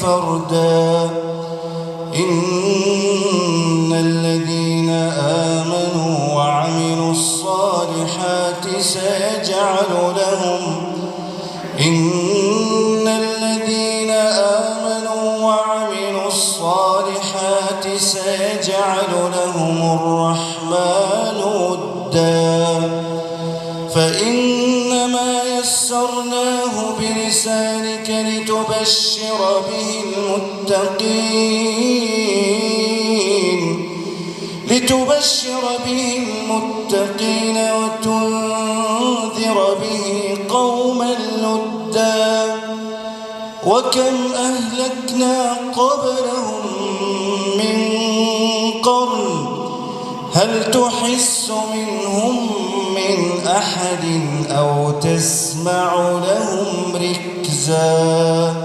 فردا إن الذين آمنوا وعملوا الصالحات سيجعل لهم الرحمن ودا فإنما يسرناه بلسانك لتبشر به المتقين وتنذر به قوما لدا وكم أهلكنا قبلهم من قرن هل تحس منهم من أحد أو تسمع لهم ركزا